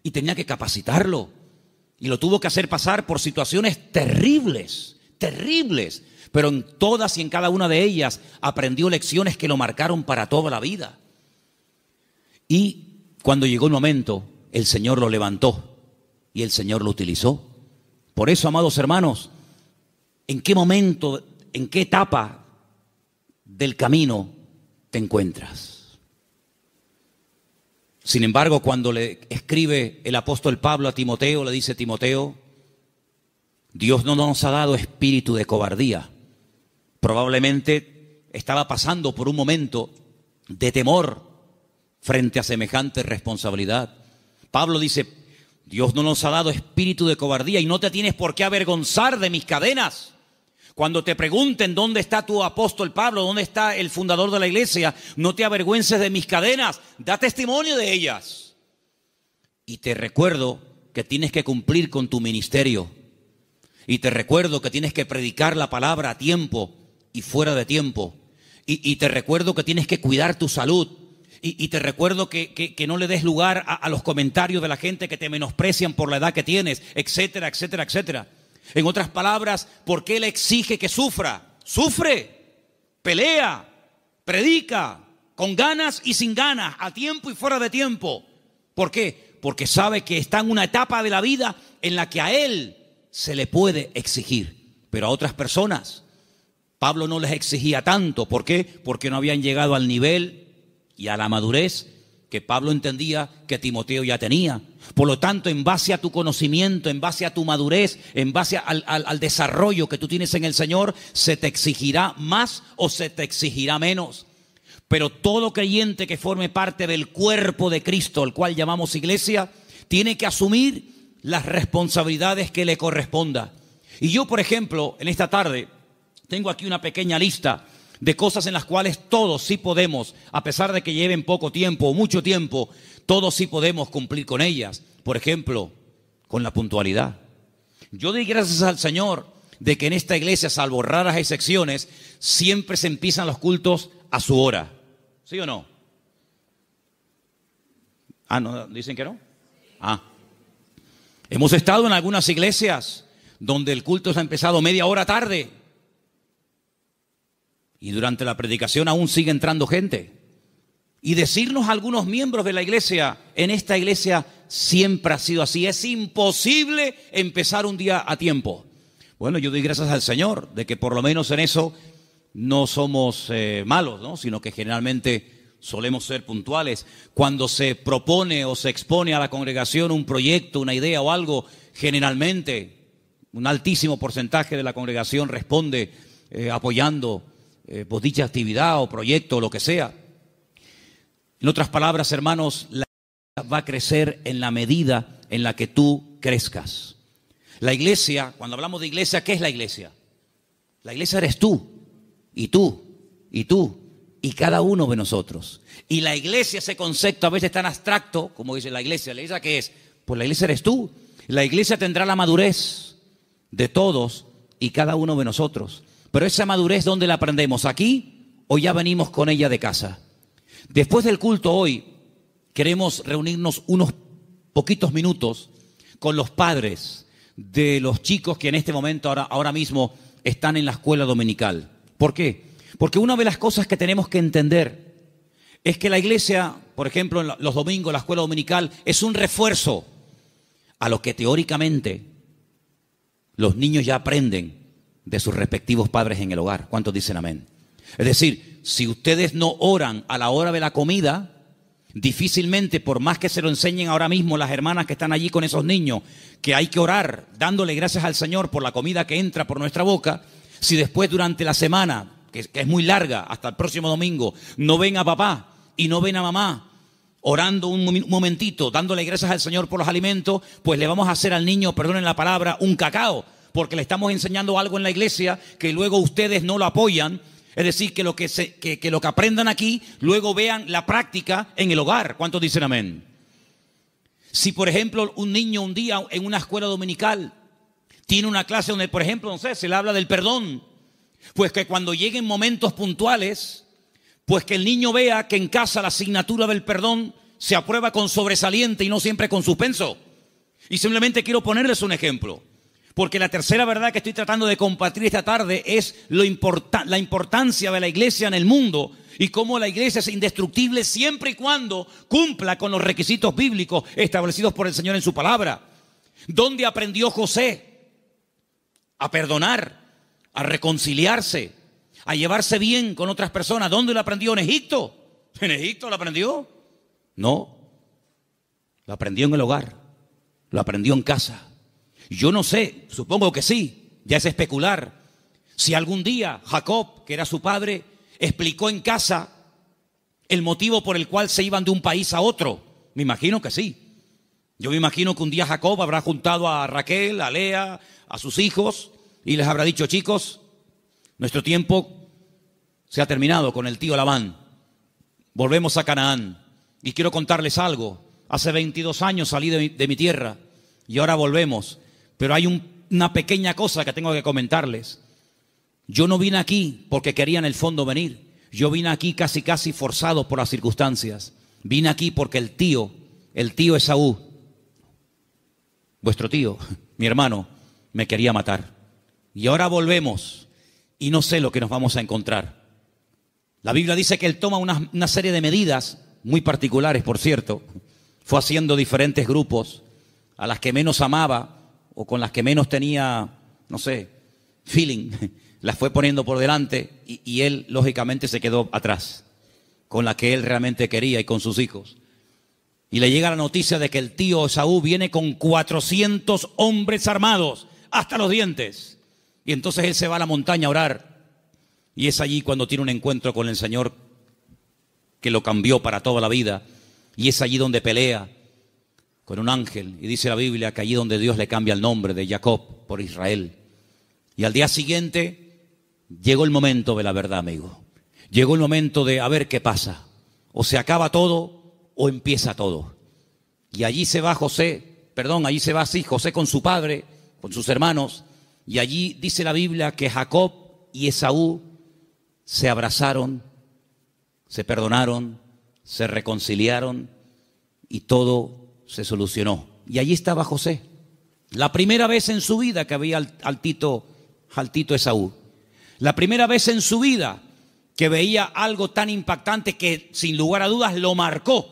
y tenía que capacitarlo, y lo tuvo que hacer pasar por situaciones terribles, pero en todas y en cada una de ellas aprendió lecciones que lo marcaron para toda la vida. Y cuando llegó el momento, el Señor lo levantó y el Señor lo utilizó. Por eso, amados hermanos, ¿en qué momento, en qué etapa del camino te encuentras? Sin embargo, cuando le escribe el apóstol Pablo a Timoteo, le dice: Timoteo, Dios no nos ha dado espíritu de cobardía. Probablemente estaba pasando por un momento de temor frente a semejante responsabilidad. Pablo dice: Dios no nos ha dado espíritu de cobardía y no te tienes por qué avergonzar de mis cadenas. Cuando te pregunten dónde está tu apóstol Pablo, dónde está el fundador de la iglesia, no te avergüences de mis cadenas, da testimonio de ellas. Y te recuerdo que tienes que cumplir con tu ministerio. Y te recuerdo que tienes que predicar la palabra a tiempo y fuera de tiempo. Y te recuerdo que tienes que cuidar tu salud. Y te recuerdo que no le des lugar a los comentarios de la gente que te menosprecian por la edad que tienes, etcétera, etcétera, etcétera. En otras palabras, ¿por qué le exige que sufra? Sufre, pelea, predica, con ganas y sin ganas, a tiempo y fuera de tiempo. ¿Por qué? Porque sabe que está en una etapa de la vida en la que a él se le puede exigir, pero a otras personas Pablo no les exigía tanto. ¿Por qué? Porque no habían llegado al nivel y a la madurez que Pablo entendía que Timoteo ya tenía. Por lo tanto, en base a tu conocimiento, en base a tu madurez, en base al desarrollo que tú tienes en el Señor, se te exigirá más o se te exigirá menos. Pero todo creyente que forme parte del cuerpo de Cristo, el cual llamamos iglesia, tiene que asumir las responsabilidades que le corresponda. Y yo, por ejemplo, en esta tarde, tengo aquí una pequeña lista de cosas en las cuales todos sí podemos, a pesar de que lleven poco tiempo o mucho tiempo, todos sí podemos cumplir con ellas. Por ejemplo, con la puntualidad. Yo doy gracias al Señor de que en esta iglesia, salvo raras excepciones, siempre se empiezan los cultos a su hora. ¿Sí o no? Ah, ¿no? ¿Dicen que no? Ah. Hemos estado en algunas iglesias donde el culto se ha empezado media hora tarde. Y durante la predicación aún sigue entrando gente. Y decirnos a algunos miembros de la iglesia, en esta iglesia siempre ha sido así. Es imposible empezar un día a tiempo. Bueno, yo doy gracias al Señor de que por lo menos en eso no somos malos, ¿no? Sino que generalmente solemos ser puntuales. Cuando se propone o se expone a la congregación un proyecto, una idea o algo, generalmente un altísimo porcentaje de la congregación responde apoyando pues dicha actividad o proyecto o lo que sea. En otras palabras, hermanos, la iglesia va a crecer en la medida en la que tú crezcas. La iglesia, cuando hablamos de iglesia, ¿qué es la iglesia? La iglesia eres tú, y tú, y tú, y cada uno de nosotros. Y la iglesia, ese concepto a veces tan abstracto, como dice la iglesia ¿qué es? Pues la iglesia eres tú. La iglesia tendrá la madurez de todos y cada uno de nosotros. Pero esa madurez, ¿dónde la aprendemos? ¿Aquí o ya venimos con ella de casa? Después del culto hoy, queremos reunirnos unos poquitos minutos con los padres de los chicos que en este momento, ahora mismo, están en la escuela dominical. ¿Por qué? Porque una de las cosas que tenemos que entender es que la iglesia, por ejemplo, en los domingos, la escuela dominical, es un refuerzo a lo que teóricamente los niños ya aprenden de sus respectivos padres en el hogar. ¿Cuántos dicen amén? Es decir, si ustedes no oran a la hora de la comida, difícilmente, por más que se lo enseñen ahora mismo las hermanas que están allí con esos niños, que hay que orar dándole gracias al Señor por la comida que entra por nuestra boca, si después durante la semana, que es muy larga, hasta el próximo domingo, no ven a papá y no ven a mamá orando un momentito, dándole gracias al Señor por los alimentos, pues le vamos a hacer al niño, perdonen la palabra, un cacao, porque le estamos enseñando algo en la iglesia que luego ustedes no lo apoyan. Es decir, que lo que aprendan aquí, luego vean la práctica en el hogar. ¿Cuántos dicen amén? Si, por ejemplo, un niño un día en una escuela dominical tiene una clase donde, por ejemplo, no sé, se le habla del perdón, pues que cuando lleguen momentos puntuales, pues que el niño vea que en casa la asignatura del perdón se aprueba con sobresaliente y no siempre con suspenso. Y simplemente quiero ponerles un ejemplo. Porque la tercera verdad que estoy tratando de compartir esta tarde es la importancia de la iglesia en el mundo y cómo la iglesia es indestructible siempre y cuando cumpla con los requisitos bíblicos establecidos por el Señor en su palabra. ¿Dónde aprendió José a perdonar, a reconciliarse, a llevarse bien con otras personas? ¿Dónde lo aprendió? ¿En Egipto? ¿En Egipto lo aprendió? No, lo aprendió en el hogar, lo aprendió en casa. Yo no sé, supongo que sí, ya es especular. Si algún día Jacob, que era su padre, explicó en casa el motivo por el cual se iban de un país a otro. Me imagino que sí. Yo me imagino que un día Jacob habrá juntado a Raquel, a Lea, a sus hijos y les habrá dicho: chicos, nuestro tiempo se ha terminado con el tío Labán. Volvemos a Canaán. Y quiero contarles algo. Hace 22 años salí de mi tierra y ahora volvemos. Pero hay una pequeña cosa que tengo que comentarles. Yo no vine aquí porque quería en el fondo venir. Yo vine aquí casi forzado por las circunstancias. Vine aquí porque el tío Esaú, vuestro tío, mi hermano, me quería matar. Y ahora volvemos y no sé lo que nos vamos a encontrar. La Biblia dice que él toma una serie de medidas muy particulares, por cierto. Fue haciendo diferentes grupos a las que menos amaba o con las que menos tenía, no sé, feeling, las fue poniendo por delante y él lógicamente se quedó atrás, con la que él realmente quería y con sus hijos. y le llega la noticia de que el tío Esaú viene con 400 hombres armados hasta los dientes. Y entonces él se va a la montaña a orar. Y es allí cuando tiene un encuentro con el Señor que lo cambió para toda la vida. Y es allí donde pelea con un ángel. Y dice la Biblia que allí donde Dios le cambia el nombre de Jacob por Israel. Y al día siguiente llegó el momento de la verdad, amigo. Llegó el momento de a ver qué pasa. O se acaba todo o empieza todo. Y allí se va José con su padre, con sus hermanos. Y allí dice la Biblia que Jacob y Esaú se abrazaron, se perdonaron, se reconciliaron y todo se solucionó. Y allí estaba José. La primera vez en su vida que veía al tito Esaú. La primera vez en su vida que veía algo tan impactante que sin lugar a dudas lo marcó.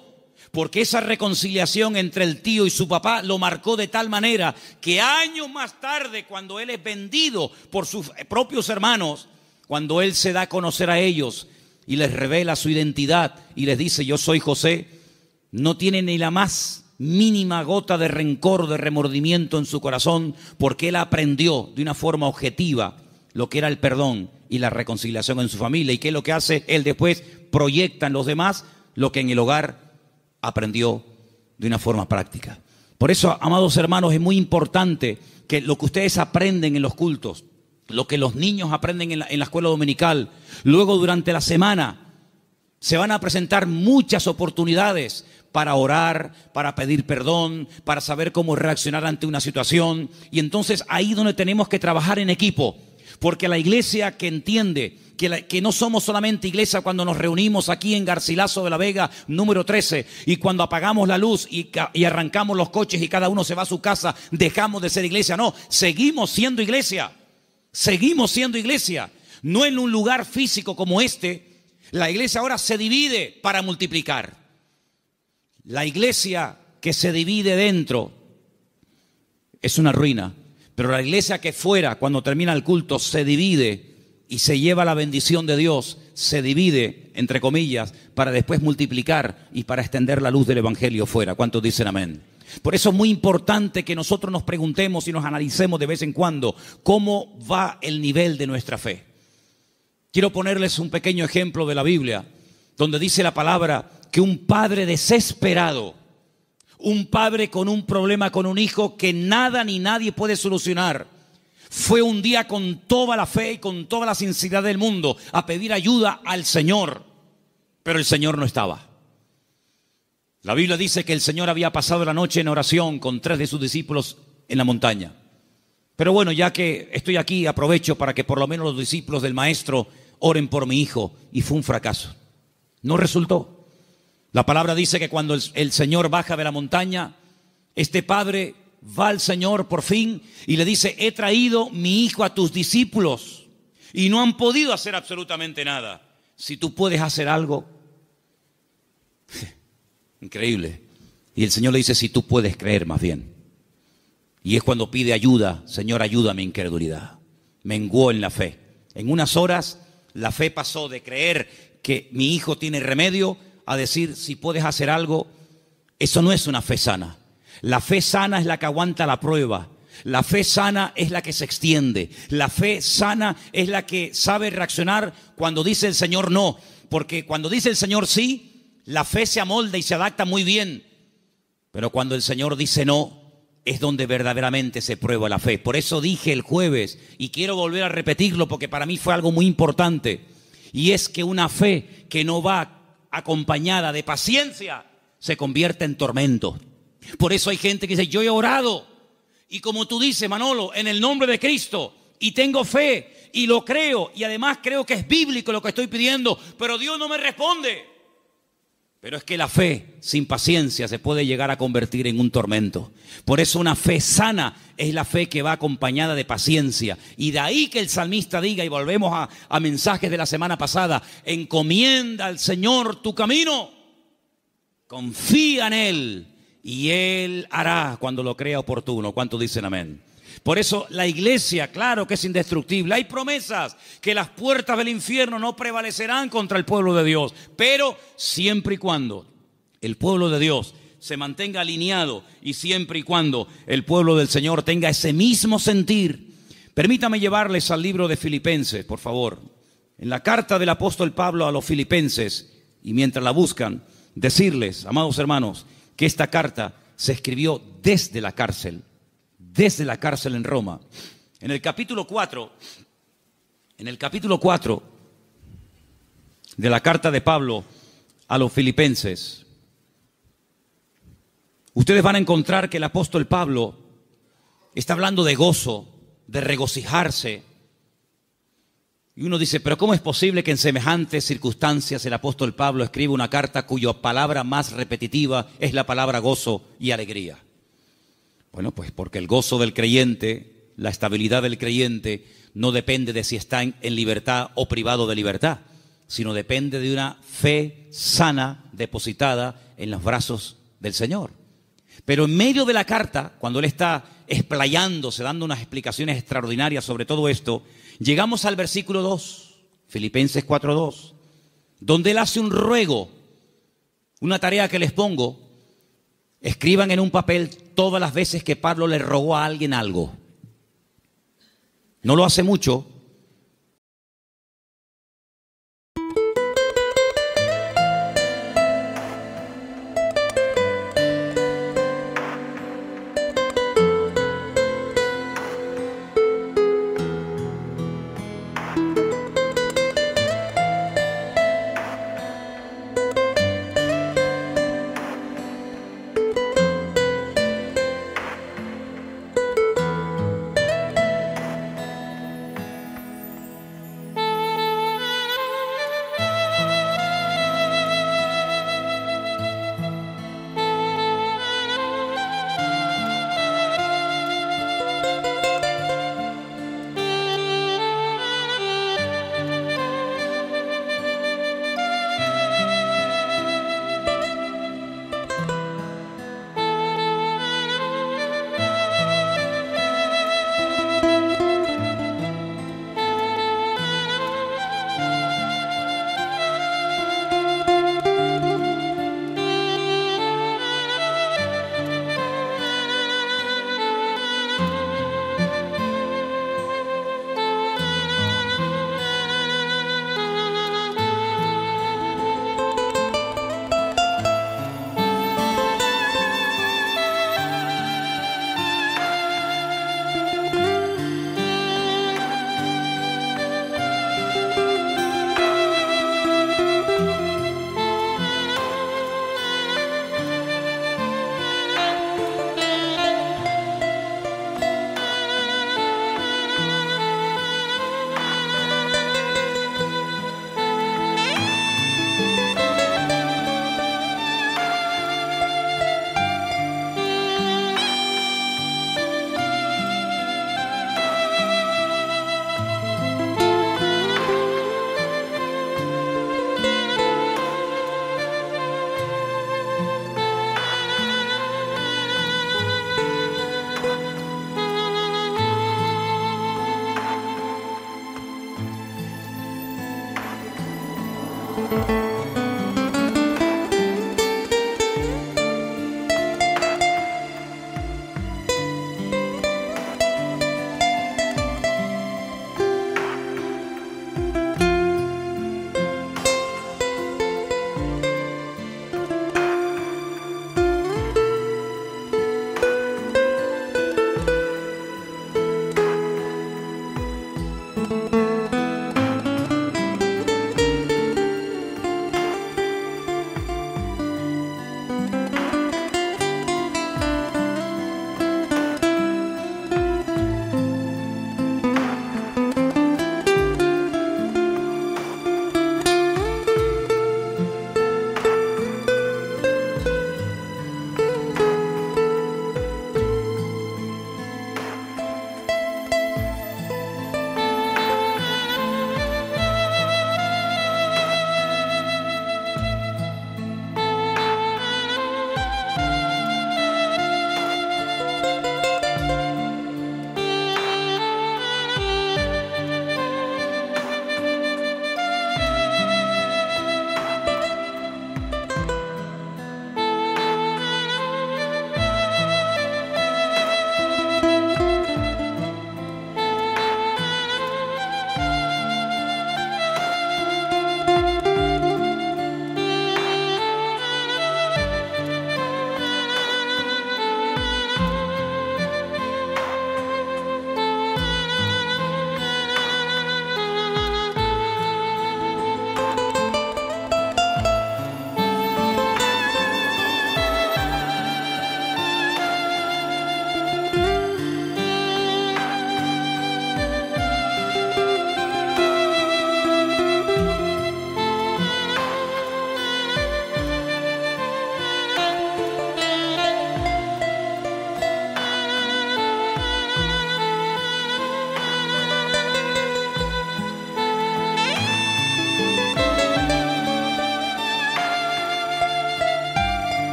Porque esa reconciliación entre el tío y su papá lo marcó de tal manera que años más tarde, cuando él es vendido por sus propios hermanos, cuando él se da a conocer a ellos y les revela su identidad y les dice yo soy José, no tiene ni la más mínima gota de rencor, de remordimiento en su corazón, porque él aprendió de una forma objetiva lo que era el perdón y la reconciliación en su familia. ¿Y qué es lo que hace? Él después proyecta en los demás lo que en el hogar aprendió de una forma práctica. Por eso, amados hermanos, es muy importante que lo que ustedes aprenden en los cultos, lo que los niños aprenden en la escuela dominical, luego durante la semana se van a presentar muchas oportunidades para orar, para pedir perdón, para saber cómo reaccionar ante una situación. Y entonces ahí es donde tenemos que trabajar en equipo. Porque la iglesia que entiende que no somos solamente iglesia cuando nos reunimos aquí en Garcilaso de la Vega, número 13, y cuando apagamos la luz y arrancamos los coches y cada uno se va a su casa, dejamos de ser iglesia. No, seguimos siendo iglesia. Seguimos siendo iglesia. No en un lugar físico como este. La iglesia ahora se divide para multiplicar. La iglesia que se divide dentro es una ruina. Pero la iglesia que fuera, cuando termina el culto, se divide y se lleva la bendición de Dios, se divide, entre comillas, para después multiplicar y para extender la luz del evangelio fuera. ¿Cuántos dicen amén? Por eso es muy importante que nosotros nos preguntemos y nos analicemos de vez en cuando cómo va el nivel de nuestra fe. Quiero ponerles un pequeño ejemplo de la Biblia, donde dice la palabra que un padre desesperado, un padre con un problema con un hijo que nada ni nadie puede solucionar, fue un día con toda la fe y con toda la sinceridad del mundo a pedir ayuda al Señor, pero el Señor no estaba. La Biblia dice que el Señor había pasado la noche en oración con 3 de sus discípulos en la montaña. Pero bueno, ya que estoy aquí, aprovecho para que por lo menos los discípulos del Maestro oren por mi hijo, y fue un fracaso. No resultó. La palabra dice que cuando el Señor baja de la montaña, este padre va al Señor por fin y le dice, he traído mi hijo a tus discípulos y no han podido hacer absolutamente nada. Si tú puedes hacer algo, increíble. Y el Señor le dice, si tú puedes creer más bien. Y es cuando pide ayuda, Señor, ayuda a mi incredulidad. Menguó en la fe. En unas horas la fe pasó de creer que mi hijo tiene remedio a decir, si puedes hacer algo. Eso no es una fe sana. La fe sana es la que aguanta la prueba. La fe sana es la que se extiende. La fe sana es la que sabe reaccionar cuando dice el Señor no. Porque cuando dice el Señor sí, la fe se amolda y se adapta muy bien. Pero cuando el Señor dice no, es donde verdaderamente se prueba la fe. Por eso dije el jueves, y quiero volver a repetirlo porque para mí fue algo muy importante, y es que una fe que no va acompañada de paciencia se convierte en tormento. Por eso hay gente que dice, yo he orado, y como tú dices, Manolo, en el nombre de Cristo, y tengo fe, y lo creo, y además creo que es bíblico lo que estoy pidiendo, pero Dios no me responde. Pero es que la fe sin paciencia se puede llegar a convertir en un tormento. Por eso una fe sana es la fe que va acompañada de paciencia. Y de ahí que el salmista diga, y volvemos a mensajes de la semana pasada, encomienda al Señor tu camino, confía en Él y Él hará cuando lo crea oportuno. ¿Cuántos dicen amén? Por eso la iglesia, claro que es indestructible. Hay promesas que las puertas del infierno no prevalecerán contra el pueblo de Dios. Pero siempre y cuando el pueblo de Dios se mantenga alineado y siempre y cuando el pueblo del Señor tenga ese mismo sentir. Permítame llevarles al libro de Filipenses, por favor. En la carta del apóstol Pablo a los Filipenses, y mientras la buscan, decirles, amados hermanos, que esta carta se escribió desde la cárcel en Roma. En el capítulo 4 de la carta de Pablo a los Filipenses, ustedes van a encontrar que el apóstol Pablo está hablando de gozo, de regocijarse. Y uno dice, pero ¿cómo es posible que en semejantes circunstancias el apóstol Pablo escriba una carta cuya palabra más repetitiva es la palabra gozo y alegría? Bueno, pues porque el gozo del creyente, la estabilidad del creyente, no depende de si está en libertad o privado de libertad, sino depende de una fe sana depositada en los brazos del Señor. Pero en medio de la carta, cuando él está explayándose, dando unas explicaciones extraordinarias sobre todo esto, llegamos al versículo 2, Filipenses 4:2, donde él hace un ruego, una tarea que les pongo: escriban en un papel todas las veces que Pablo le rogó a alguien algo. No lo hace mucho,